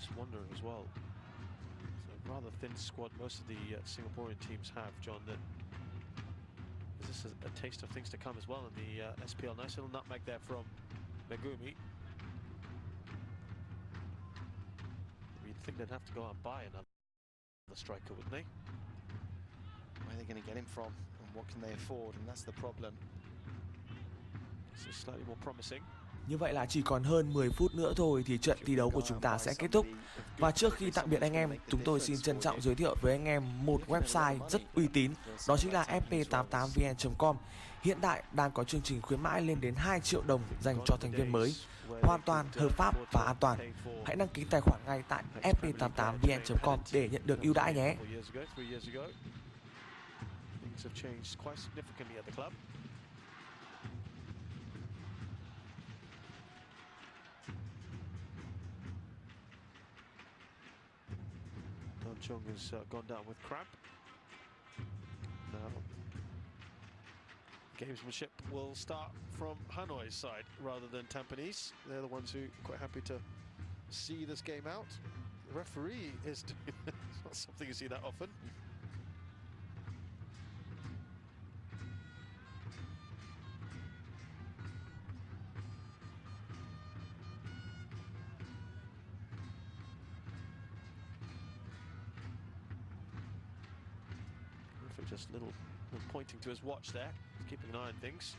just wondering as well. It's a rather thin squad most of the Singaporean teams have, John. That is this a taste of things to come as well in the SPL? Nice little nutmeg there from Megumi. You'd think they'd have to go out and buy another striker, wouldn't they? Where are they going to get him from, and what can they afford? And that's the problem. This is slightly more promising. Như vậy là chỉ còn hơn 10 phút nữa thôi thì trận thi đấu của chúng ta sẽ kết thúc. Và trước khi tạm biệt anh em, chúng tôi xin trân trọng giới thiệu với anh em một website rất uy tín, đó chính là fp88vn.com. Hiện tại đang có chương trình khuyến mãi lên đến 2 triệu đồng dành cho thành viên mới, hoàn toàn hợp pháp và an toàn. Hãy đăng ký tài khoản ngay tại fp88vn.com để nhận được ưu đãi nhé. Chung has gone down with cramp. Now, gamesmanship will start from Hanoi's side rather than Tampines. They're the ones who are quite happy to see this game out. The referee is doing it's not something you see that often. Just little pointing to his watch there, he's keeping an eye on things.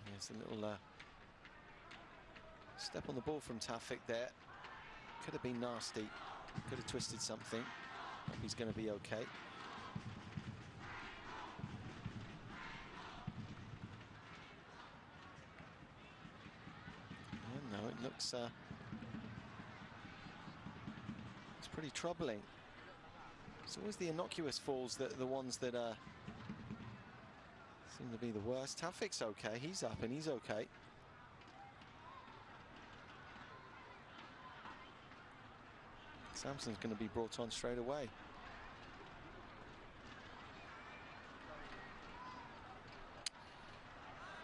There's a little step on the ball from Taufik there. Could have been nasty, could have twisted something. Hope he's going to be okay. It looks it's pretty troubling. It's always the innocuous falls that are the ones that seem to be the worst. Taufik's okay, he's up and he's okay. Samson's going to be brought on straight away.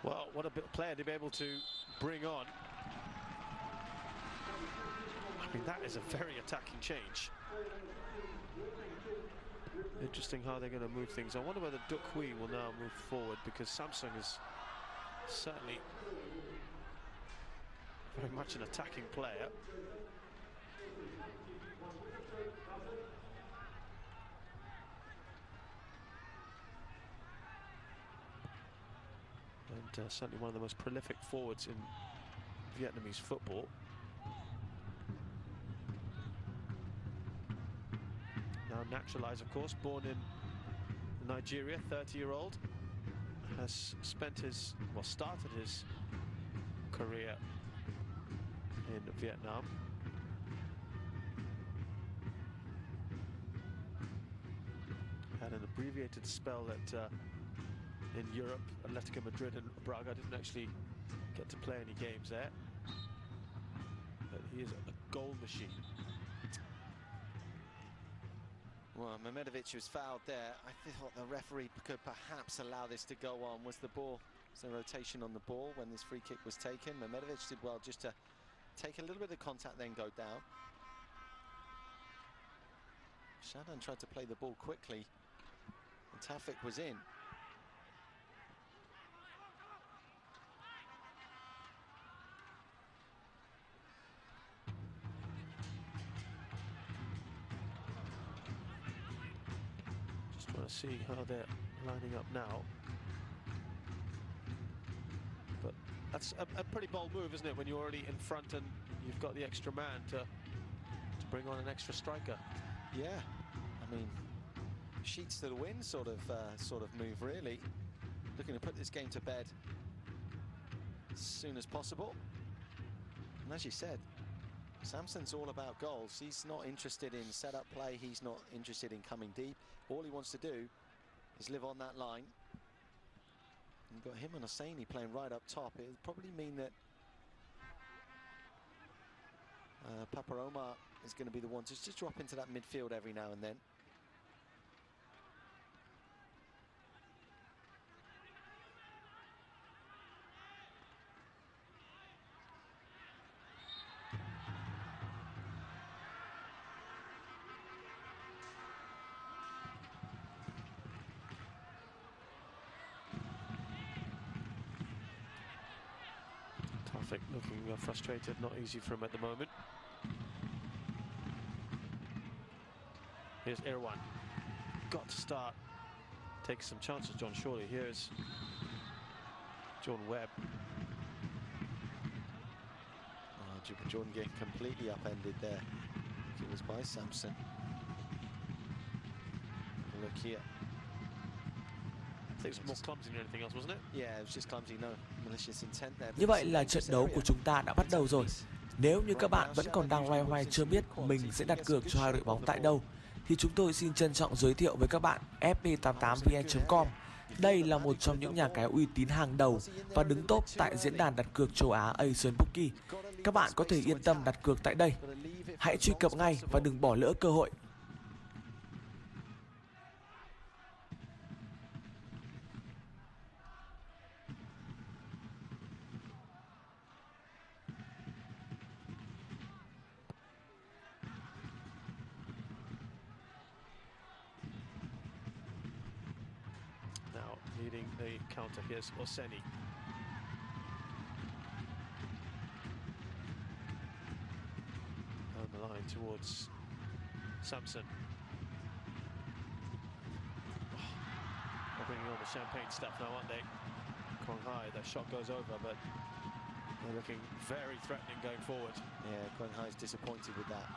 Well, what a player to be able to bring on. I mean, that is a very attacking change. Interesting how they're going to move things. I wonder whether Duk Hui will now move forward, because Samsung is certainly very much an attacking player. And certainly one of the most prolific forwards in Vietnamese football. Now naturalized, of course, born in Nigeria, 30-year-old, has spent his, well, started his career in Vietnam. Had an abbreviated spell at in Europe, Atletico Madrid and Braga. Didn't actually get to play any games there, but he is a goal machine. Well, Mehmedovic was fouled there. I thought the referee could perhaps allow this to go on. Was there rotation on the ball when this free kick was taken? Mehmedovic did well just to take a little bit of contact, then go down. Shadan tried to play the ball quickly, and Taufik was in. See how they're lining up now, but that's a pretty bold move, isn't it, when you're already in front and you've got the extra man to bring on an extra striker. Yeah, I mean, sheets to the wind sort of move, really. Looking to put this game to bed as soon as possible. And as you said, Samson's all about goals. He's not interested in set-up play. He's not interested in coming deep. All he wants to do is live on that line. You've got him and Hosseini playing right up top. It would probably mean that Paparoma is going to be the one to just drop into that midfield every now and then. Traffic looking frustrated, not easy for him at the moment. Here's Irwan. Got to start taking some chances, John, surely. Here's Jordan Webb. Oh, Jordan getting completely upended there. It was by Sampson. Look here. I think it was more clumsy than anything else, wasn't it? Yeah, it was just clumsy, no malicious intent there. Như vậy là trận đấu của chúng ta đã bắt đầu rồi. Nếu như các bạn vẫn còn đang loay hoay chưa biết mình sẽ đặt cược cho hai đội bóng tại đâu, thì chúng tôi xin trân trọng giới thiệu với các bạn fp88vn.com. Đây là một trong những nhà cái uy tín hàng đầu và đứng top tại diễn đàn đặt cược châu Á Asian Bookie. Các bạn có thể yên tâm đặt cược tại đây. Hãy truy cập ngay và đừng bỏ lỡ cơ hội. Now leading the counter, here's Oseni. Down the line towards Sampson. They're bringing on the champagne stuff now, aren't they? Kwang Hai, that shot goes over, but they're looking very threatening going forward. Yeah, Kwang Hai's disappointed with that.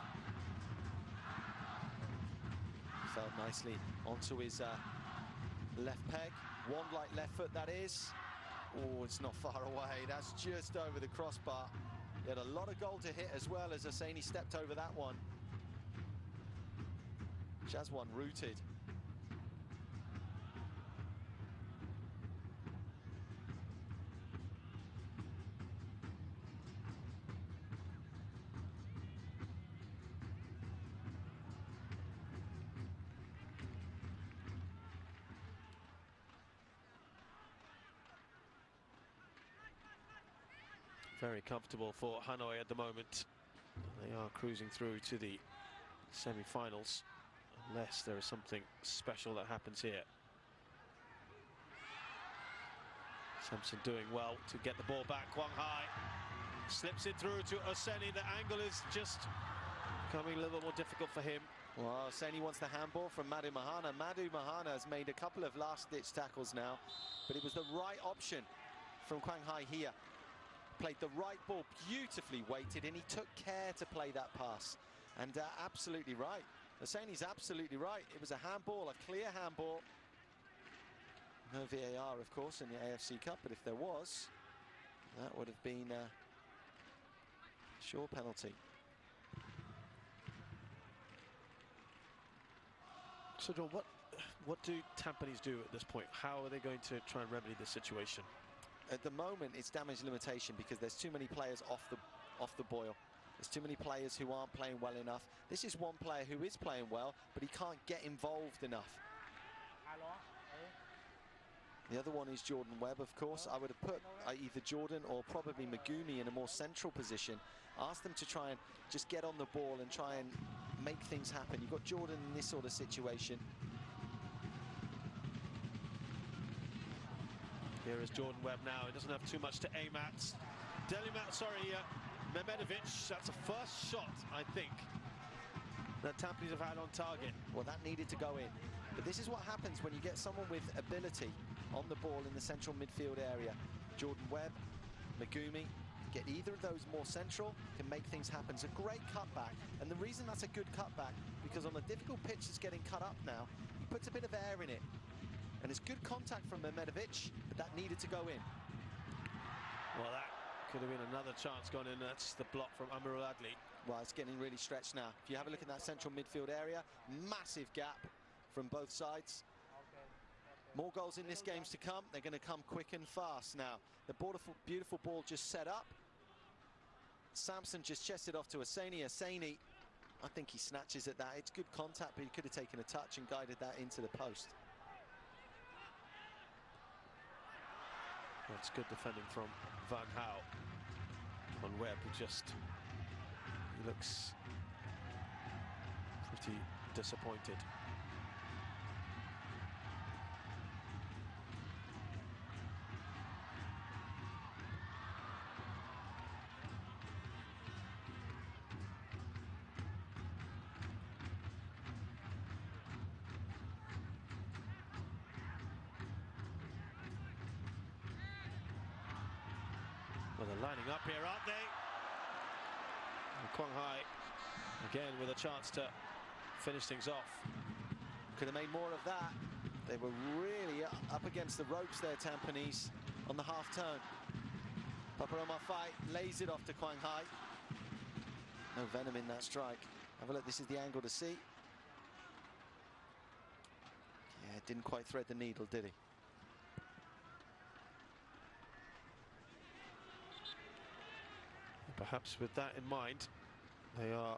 Felt nicely onto his left peg. One light left foot, that is. Oh, it's not far away. That's just over the crossbar. He had a lot of goal to hit as well as Hosseini stepped over that one. Shazwan rooted. Very comfortable for Hanoi at the moment. They are cruising through to the semi-finals, unless there is something special that happens here. Sampson doing well to get the ball back. Kwang Hai slips it through to Oseni. The angle is just becoming a little bit more difficult for him. Well, Oseni wants the handball from Madhu Mahana. Madhu Mahana has made a couple of last-ditch tackles now, but it was the right option from Kwang Hai here. Played the right ball, beautifully weighted, and he took care to play that pass. And absolutely right. Hosseini's absolutely right. It was a handball, a clear handball. No VAR, of course, in the AFC Cup, but if there was, that would have been a sure penalty. So, John, what do Tampines do at this point? How are they going to try and remedy this situation? At the moment, it's damage limitation because there's too many players off the boil. There's too many players who aren't playing well enough. This is one player who is playing well, but he can't get involved enough. The other one is Jordan Webb, of course. I would have put either Jordan or probably Megumi in a more central position. Ask them to try and just get on the ball and try and make things happen. You've got Jordan in this sort of situation. Here is Jordan Webb now. He doesn't have too much to aim at. Mehmedovic, that's a first shot, I think, that Tampines have had on target. Well, that needed to go in. But this is what happens when you get someone with ability on the ball in the central midfield area. Jordan Webb, Megumi, get either of those more central, can make things happen. It's a great cutback. And the reason that's a good cutback, because on a difficult pitch that's getting cut up now, he puts a bit of air in it. And it's good contact from Mehmedovic, but that needed to go in. Well, that could have been another chance gone in. That's the block from Amirul Adli. Well, it's getting really stretched now. If you have a look at that central midfield area, massive gap from both sides. More goals in this game's to come. They're going to come quick and fast now. The beautiful ball just set up. Sampson just chested off to Hosseini. Hosseini, I think he snatches at that. It's good contact, but he could have taken a touch and guided that into the post. That's good defending from Van Hal. On Webb, who he looks pretty disappointed. Well, they're lining up here, aren't they? And Quang Hai, again, with a chance to finish things off. Could have made more of that. They were really up against the ropes there, Tampines, on the half turn. Paparoma Fight lays it off to Quang Hai. No venom in that strike. Have a look, this is the angle to see. Yeah, didn't quite thread the needle, did he? Perhaps with that in mind, they are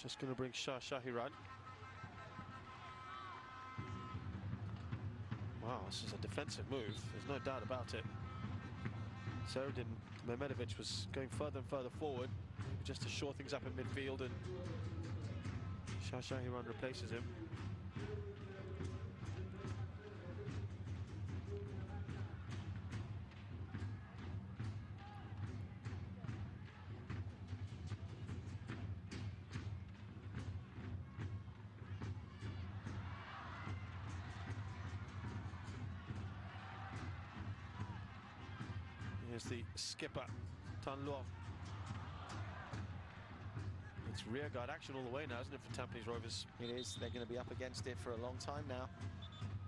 just going to bring Shah Shahiran. Wow, this is a defensive move. There's no doubt about it. Seredin Mehmedovic was going further and further forward, maybe just to shore things up in midfield, and Shah Shahiran replaces him. Here's the skipper, Tan Luo. It's rearguard action all the way now, isn't it, for Tampines Rovers? It is. They're going to be up against it for a long time now.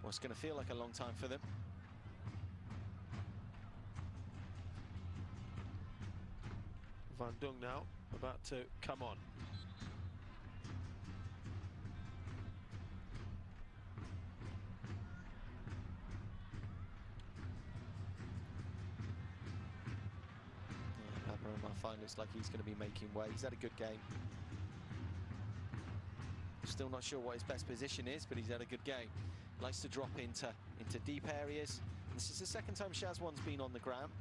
Well, it's going to feel like a long time for them. Van Dung now about to come on. Fine, looks like he's going to be making way. He's had a good game. Still not sure what his best position is, but he's had a good game. Likes to drop into deep areas. This is the second time Shazwan's been on the ground.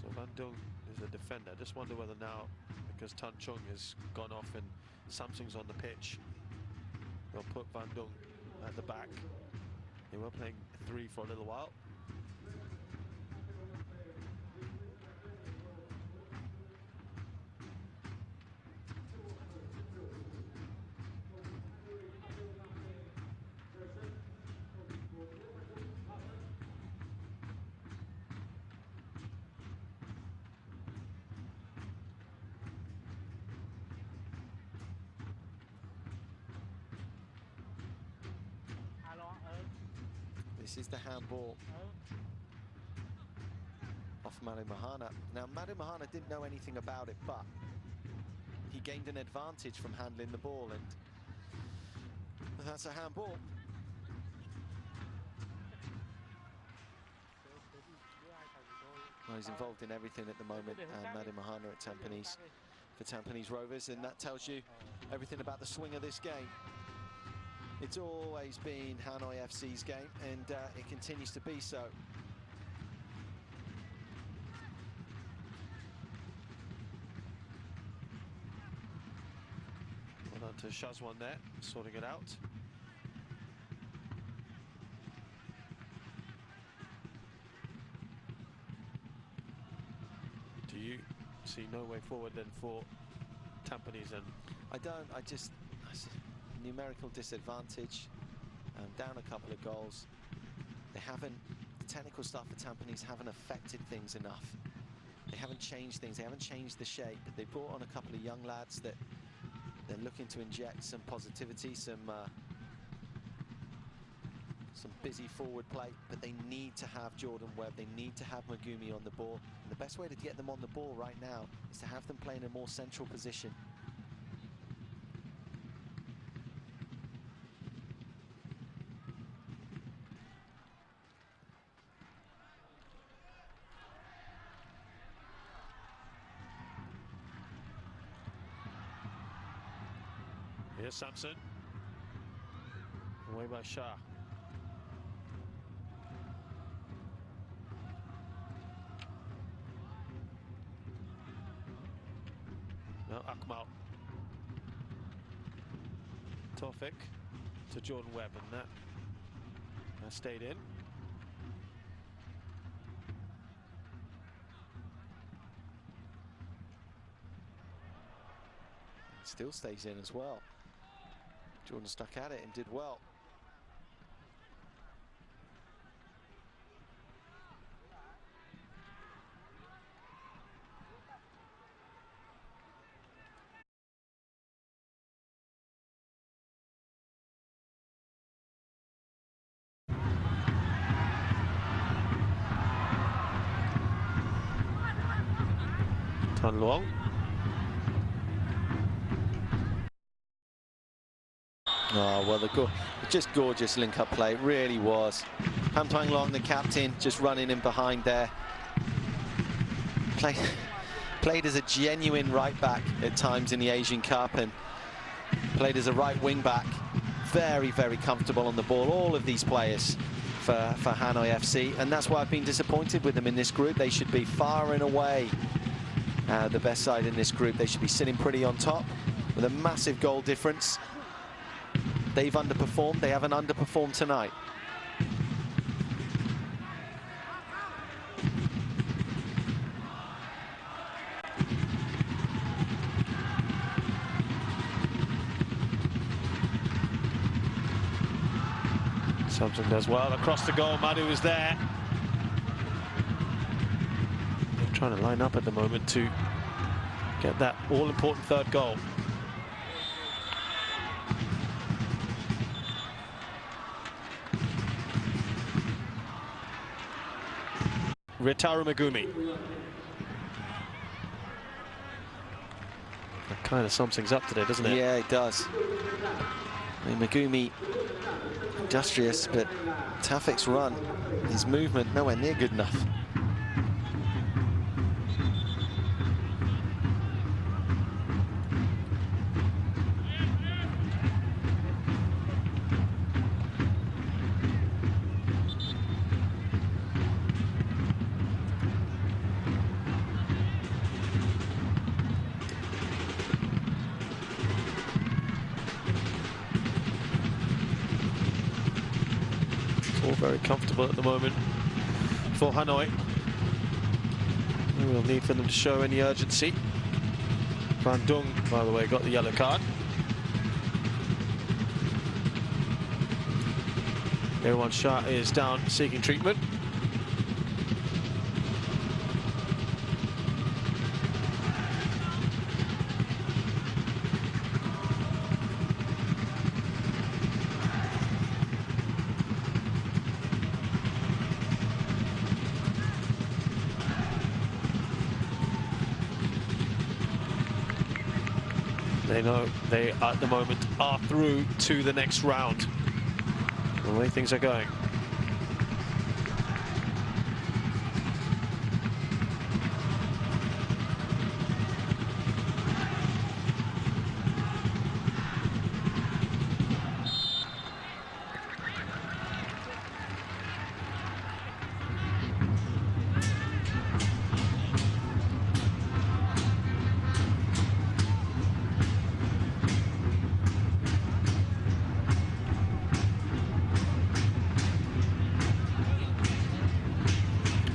So Van Dung is a defender. Just wonder whether now, because Tan Chung has gone off and Samsung's on the pitch, they'll put Van Dung at the back. They were playing 3 for a little while. This is the handball off Manu Mahana. Now, Manu Mahana didn't know anything about it, but he gained an advantage from handling the ball, and that's a handball. Well, he's involved in everything at the moment, Manu Mahana at Tampines, for Tampines Rovers, and that tells you everything about the swing of this game. It's always been Hanoi FC's game, and it continues to be so. Well done to Shazwan there, sorting it out. Do you see no way forward then for Tampines? And I don't. I see numerical disadvantage, down a couple of goals. They haven't, the technical stuff for Tampines haven't affected things enough. They haven't changed things, they haven't changed the shape. They brought on a couple of young lads that they're looking to inject some positivity, some busy forward play, but they need to have Jordan Webb, they need to have Megumi on the ball. And the best way to get them on the ball right now is to have them play in a more central position. here's Samson. Away by Shah. Now Akmal. Tofik to Jordan Webb, and that stayed in. Still stays in as well. Jordan stuck at it and did well. Tan Luong. Oh, well, just gorgeous link-up play, it really was. Pham Tuan Long, the captain, just running in behind there. Played as a genuine right-back at times in the Asian Cup and played as a right wing-back. Very, very comfortable on the ball, all of these players for Hanoi FC, and that's why I've been disappointed with them in this group. They should be far and away the best side in this group. They should be sitting pretty on top with a massive goal difference. They've underperformed. They haven't underperformed tonight. Samsung does well across the goal. Madu is there. They're trying to line up at the moment to get that all-important third goal. Ritaru Megumi. That kind of sums things up today, doesn't it? Yeah, it does. I mean, Megumi, industrious, but Tafik's run, his movement, nowhere near good enough. All very comfortable at the moment for Hanoi. No real need for them to show any urgency. Van Dung, by the way, got the yellow card. Everyone Shah is down seeking treatment. They know they, at the moment, are through to the next round. The way things are going.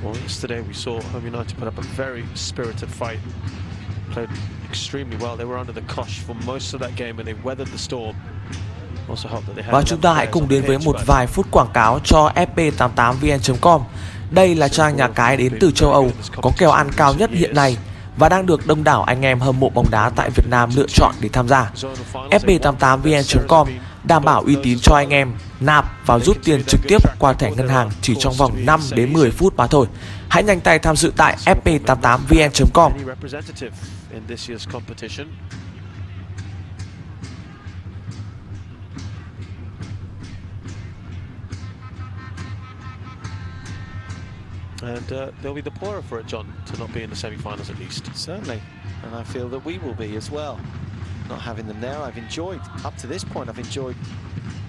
Well, yesterday we saw Home United put up a very spirited fight. Played extremely well. They were under the cosh for most of that game and they weathered the storm. Also hope that they had. Và chúng ta hãy cùng đến với một vài phút quảng cáo cho fp88vn.com. Đây là trang nhà cái đến từ châu Âu có kèo ăn cao nhất hiện nay và đang được đông đảo anh em hâm mộ bóng đá tại Việt Nam lựa chọn để tham gia. fp88vn.com đảm bảo uy tín cho anh em nạp và rút tiền trực tiếp qua thẻ ngân hàng chỉ trong vòng 5 đến 10 phút mà thôi. Hãy nhanh tay tham dự tại fp88vn.com. And they'll be the poorer for it, John, to not be in the semi-finals at least. Certainly, and I feel that we will be as well. Not having them there, I've enjoyed, up to this point, I've enjoyed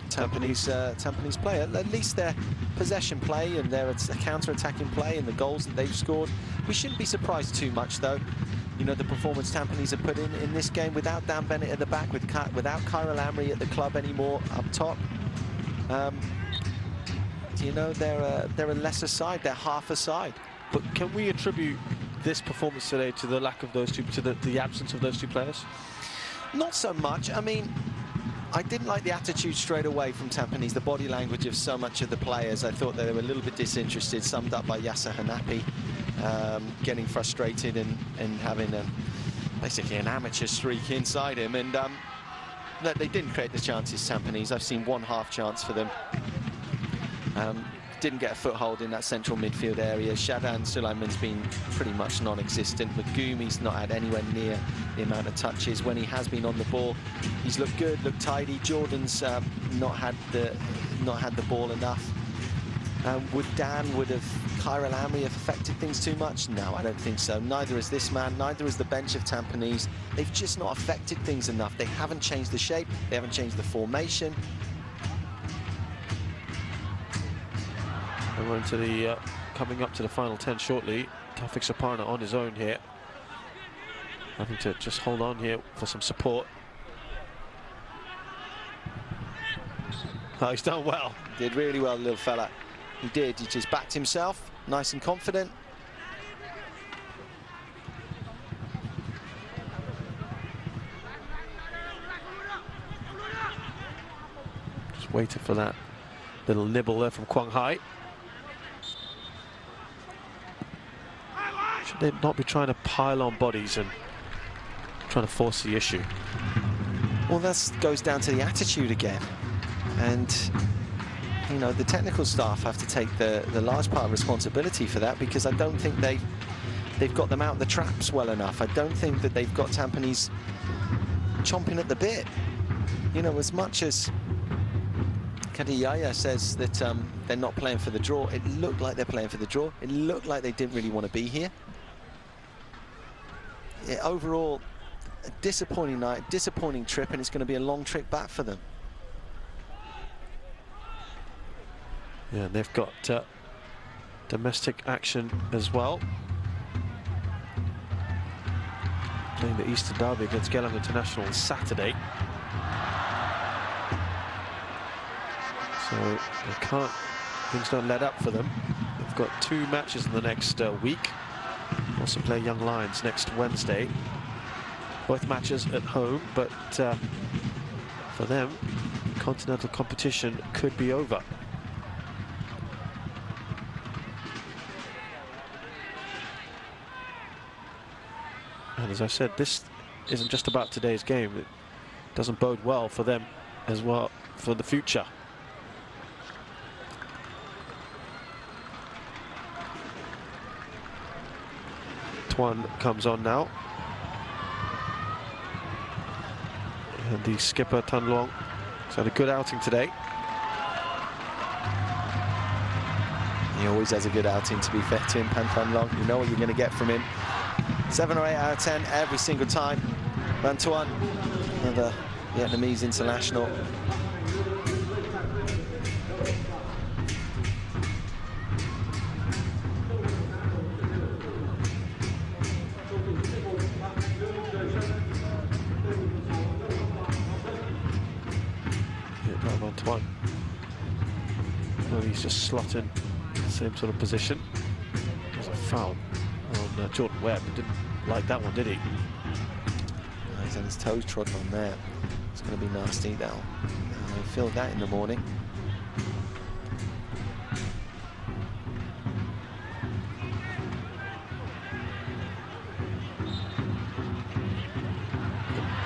Tampines play. At least their possession play and their counter-attacking play and the goals that they've scored. We shouldn't be surprised too much, though. You know, the performance Tampines have put in this game without Dan Bennett at the back, without Kyril Amri at the club anymore up top. You know, they're a lesser side, they're half a side. But can we attribute this performance today to the lack of those two, to the absence of those two players? Not so much. I mean, I didn't like the attitude straight away from Tampines, the body language of so much of the players. I thought they were a little bit disinterested, summed up by Yasser Hanapi, getting frustrated and having basically an amateur streak inside him. And they didn't create the chances, Tampines. I've seen one half chance for them. didn't get a foothold in that central midfield area. Shadan Suleiman's been pretty much non-existent. Magumi's not had anywhere near the amount of touches. When he has been on the ball, he's looked good, looked tidy. Jordan's not had the ball enough. Would Khairul Amri have affected things too much? No, I don't think so. Neither is this man, neither is the bench of Tampines. They've just not affected things enough. They haven't changed the shape, they haven't changed the formation. And we're into the coming up to the final 10 shortly. Tawfiq Saparna on his own here, having to just hold on here for some support. Oh, he's done well. Did really well, little fella. He did. He just backed himself, nice and confident. Just waited for that little nibble there from Quang Hai. Should they not be trying to pile on bodies and trying to force the issue? Well, that goes down to the attitude again. And you know, the technical staff have to take the large part of responsibility for that, because I don't think they've got them out the traps well enough. I don't think that they've got Tampines chomping at the bit. You know, as much as Kadiyaya says that they're not playing for the draw, it looked like they're playing for the draw. It looked like they didn't really want to be here. Overall, a disappointing night, disappointing trip, and it's going to be a long trip back for them. Yeah, they've got domestic action as well. Playing the Eastern Derby against Geelong International on Saturday. So they can't, things don't let up for them. They've got 2 matches in the next week. Also play Young Lions next Wednesday. Both matches at home, but for them, continental competition could be over. And as I said, this isn't just about today's game. It doesn't bode well for them as well for the future. Tuan comes on now. And the skipper, Tan Long, has had a good outing today. He always has a good outing, to be fair to him, Pan Tan Long. You know what you're going to get from him. 7 or 8 out of 10 every single time. Van Tuan, another Vietnamese international. Van Tuan. Well, he's just slotted the same sort of position. There's a foul on Jordan Webb. Didn't like that one, did he? He's had his toes trodden on there. It's going to be nasty now. I feel that in the morning.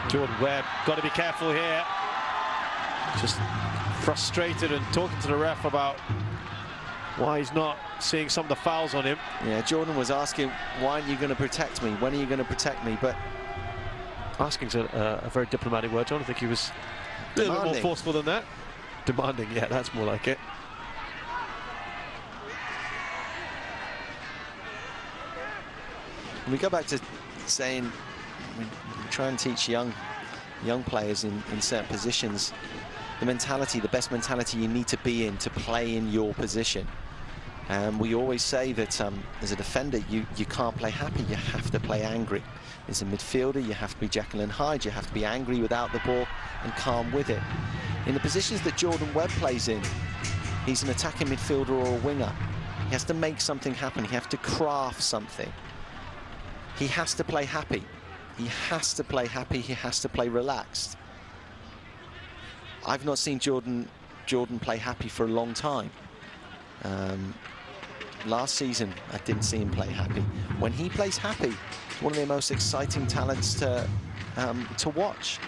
Jordan Webb, got to be careful here. Just frustrated and talking to the ref about why he's not seeing some of the fouls on him. Yeah, Jordan was asking, why aren't you going to protect me? When are you going to protect me? But asking's a very diplomatic word, John. I think he was a little bit more forceful than that. Demanding, yeah, that's more like it. We go back to saying we try and teach young players in certain positions the mentality, the best mentality you need to be in to play in your position. And we always say that as a defender, you can't play happy, you have to play angry. As a midfielder, you have to be Jekyll and Hyde, you have to be angry without the ball and calm with it. In the positions that Jordan Webb plays in, he's an attacking midfielder or a winger. He has to make something happen, he has to craft something. He has to play happy. He has to play happy, he has to play relaxed. I've not seen Jordan play happy for a long time. Last season, I didn't see him play happy. When he plays happy, it's one of the most exciting talents to watch.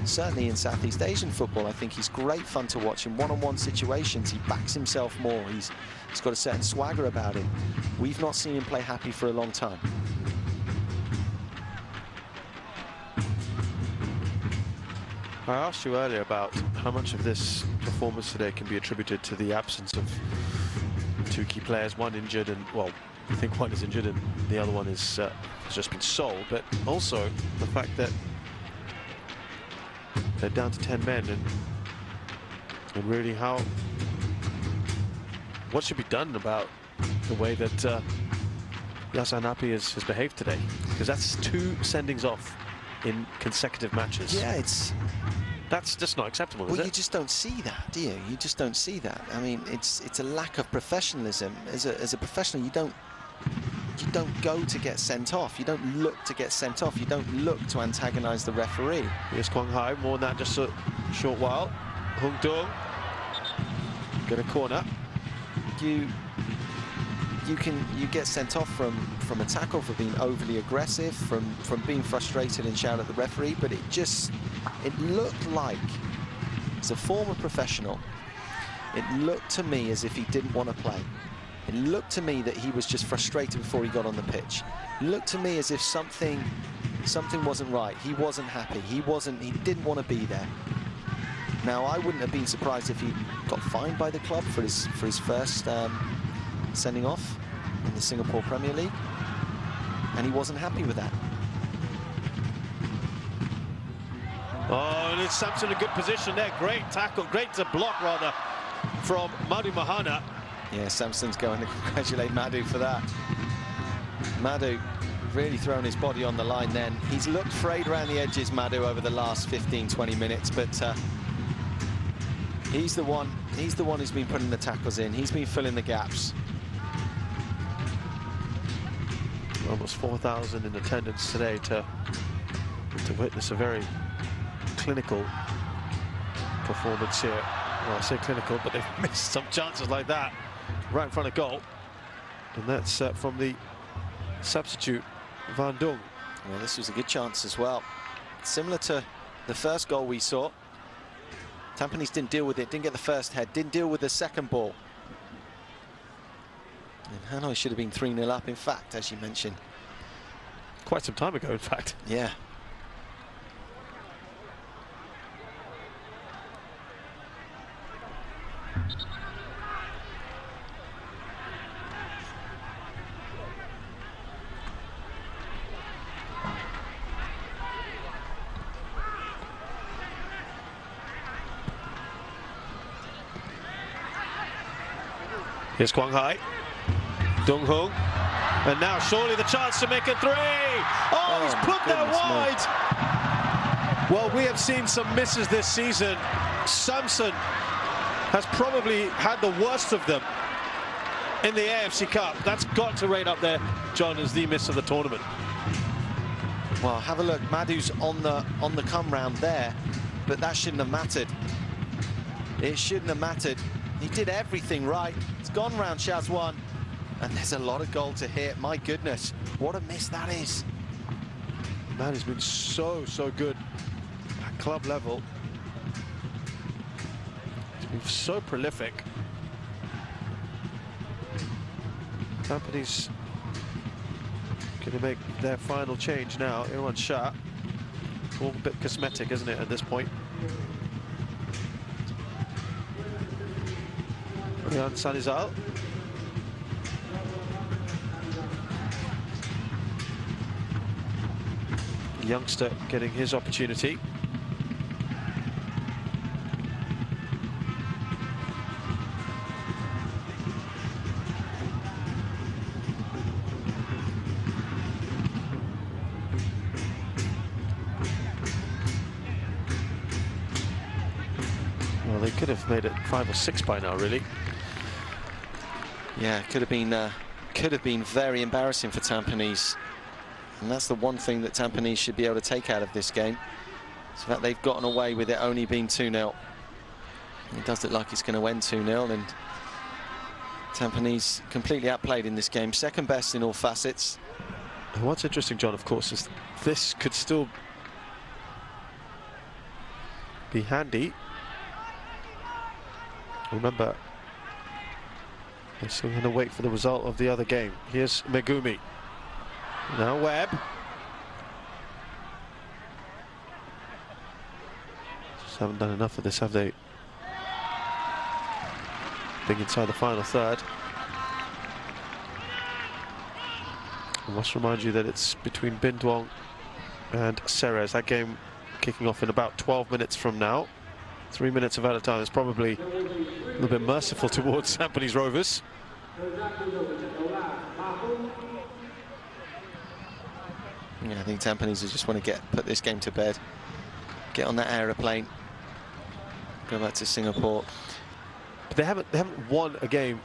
certainly in Southeast Asian football, I think he's great fun to watch. In one-on-one situations, he backs himself more. He's got a certain swagger about him. We've not seen him play happy for a long time. I asked you earlier about how much of this performance today can be attributed to the absence of two key players, one injured, and well, I think one is injured and the other one is has just been sold, but also the fact that they're down to 10 men, and really what should be done about the way that Yasan Napi has behaved today, because that's 2 sendings off in consecutive matches. Yeah, that's just not acceptable, is it? Well, you just don't see that, do you? You just don't see that. I mean, it's a lack of professionalism. As a professional, you don't go to get sent off. You don't look to get sent off. You don't look to antagonize the referee. Here's Quang Hai, more than that, just a short while. Hung Dung get a corner. You get sent off from a tackle for being overly aggressive, from being frustrated and shout at the referee, but it looked like, as a former professional, it looked to me as if he didn't want to play. It looked to me that he was just frustrated before he got on the pitch. It looked to me as if something wasn't right. He wasn't happy. He didn't want to be there. Now, I wouldn't have been surprised if he got fined by the club for his first sending off in the Singapore Premier League, and he wasn't happy with that. Oh, and it's Samson in a good position there. Great tackle, great to block rather from Madu Mahana. Yeah, Samson's going to congratulate Madu for that. Madu really throwing his body on the line then. He's looked frayed around the edges, Madu, over the last 15-20 minutes, but he's the one who's been putting the tackles in. He's been filling the gaps. Almost 4,000 in attendance today to witness a very clinical performance here. Well, I say clinical, but they've missed some chances like that right in front of goal. And that's from the substitute, Van Dung. Well, this was a good chance as well. Similar to the first goal we saw. Tampines didn't deal with it, didn't get the first head, didn't deal with the second ball. And Hanoi should have been 3-0 up, in fact, as you mentioned. Quite some time ago, in fact. Yeah. Here's Quang Hai. Dung Hung. And now surely the chance to make a 3. Oh, he's put that wide. Well, we have seen some misses this season. Samson has probably had the worst of them in the AFC Cup. That's got to rate up there, John, as the miss of the tournament. Well, have a look. Madu's on the come round there, but that shouldn't have mattered. It shouldn't have mattered. He did everything right. It's gone round Shazwan, and there's a lot of goal to hit. My goodness, what a miss that is. Man, he's been so good at club level. He's been so prolific. Tampines going to make their final change now. Irwan Shah. All a bit cosmetic, isn't it, at this point? Rian Sanizal. Youngster getting his opportunity. Well, they could have made it 5 or 6 by now, really. Yeah, could have been very embarrassing for Tampines. And that's the one thing that Tampines should be able to take out of this game. It's that they've gotten away with it only being 2-0. It does look like it's going to end 2-0, and Tampines completely outplayed in this game. Second best in all facets. And what's interesting, John, of course, is this could still be handy. Remember, they're still going to wait for the result of the other game. Here's Megumi. Now Webb. Just haven't done enough of this, have they? Being inside the final third. I must remind you that it's between Bindwong and Ceres. That game kicking off in about 12 minutes from now. 3 minutes of added time is probably a little bit merciful towards Tampines Rovers. Yeah, I think Tampines just want to put this game to bed, get on that aeroplane, go back to Singapore. But they haven't won a game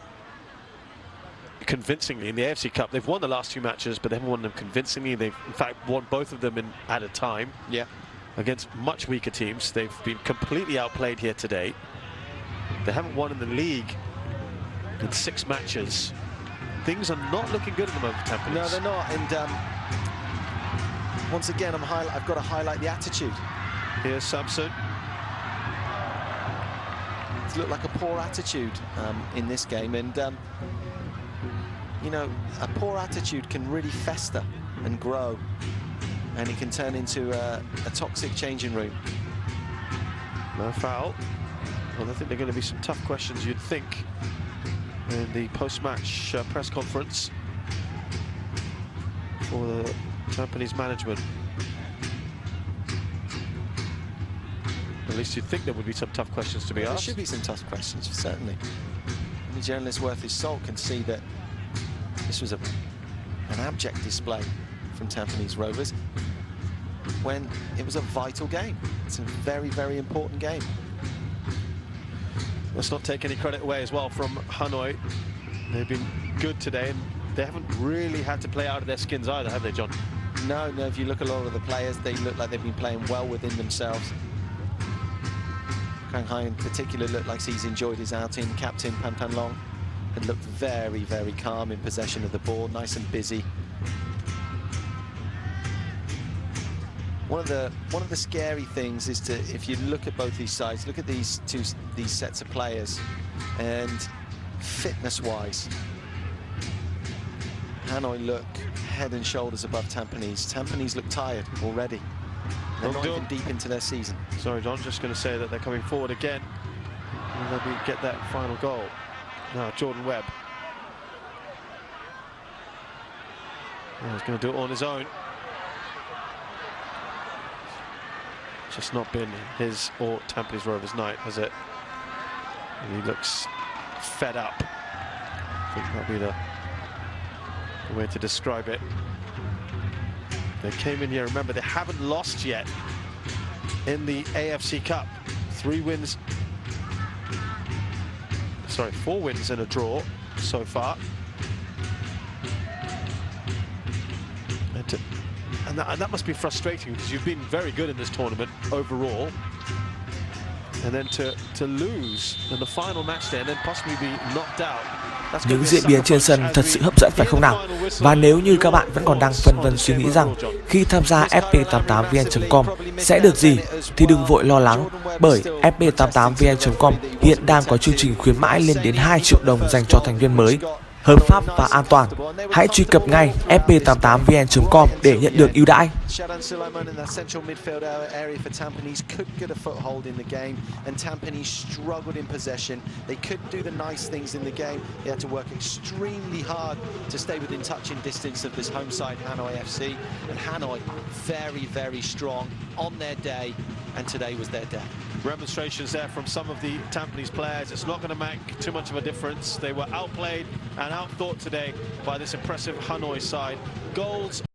convincingly in the AFC Cup. They've won the last 2 matches, but they haven't won them convincingly. They've in fact won both of them in added time. Yeah. Against much weaker teams. They've been completely outplayed here today. They haven't won in the league in 6 matches. Things are not looking good at the moment for Tampines. No, they're not. And once again, I've got to highlight the attitude. Here's Samson. It's looked like a poor attitude in this game, and you know, a poor attitude can really fester and grow, and it can turn into a toxic changing room. No foul. Well, I think there are going to be some tough questions, you'd think, in the post-match press conference for the Tampines management. At least you'd think there would be some tough questions to be asked. There should be some tough questions, certainly. Any journalist worth his salt can see that this was an abject display from Tampines Rovers when it was a vital game. It's a very, very important game. Let's not take any credit away as well from Hanoi. They've been good today, and they haven't really had to play out of their skins either, have they, John? No, if you look at a lot of the players, they look like they've been playing well within themselves. Kang Hai in particular looked like he's enjoyed his outing. Captain Pan Pan Long had looked very, very calm in possession of the ball, nice and busy. One of the scary things is to, if you look at both these sides, look at these sets of players, and fitness-wise, Hanoi look head and shoulders above Tampines. Tampines look tired already. They're not even deep into their season. Sorry, John, just going to say that they're coming forward again. And maybe get that final goal. Now, Jordan Webb. Oh, he's going to do it on his own. Just not been his or Tampines Rovers' night, has it? And he looks fed up. I think that'll be the way to describe it. They came in here, remember, they haven't lost yet in the AFC Cup. 4 wins and a draw so far. And that must be frustrating, because you've been very good in this tournament overall. And then to lose in the final match day and then possibly be knocked out. Những diễn biến trên sân thật sự hấp dẫn phải không nào? Và nếu như các bạn vẫn còn đang phân vân suy nghĩ rằng khi tham gia fp88vn.com sẽ được gì thì đừng vội lo lắng, bởi fp88vn.com hiện đang có chương trình khuyến mãi lên đến 2 triệu đồng dành cho thành viên mới, hợp pháp và an toàn. Hãy truy cập ngay fp88vn.com để nhận được ưu đãi. Extremely hard to stay within touching distance of this home side Hanoi FC, and Hanoi very, very strong on their day, and today was their day. Remonstrations there from some of the Tampines players. It's not going to make too much of a difference. They were outplayed and outthought today by this impressive Hanoi side. Goals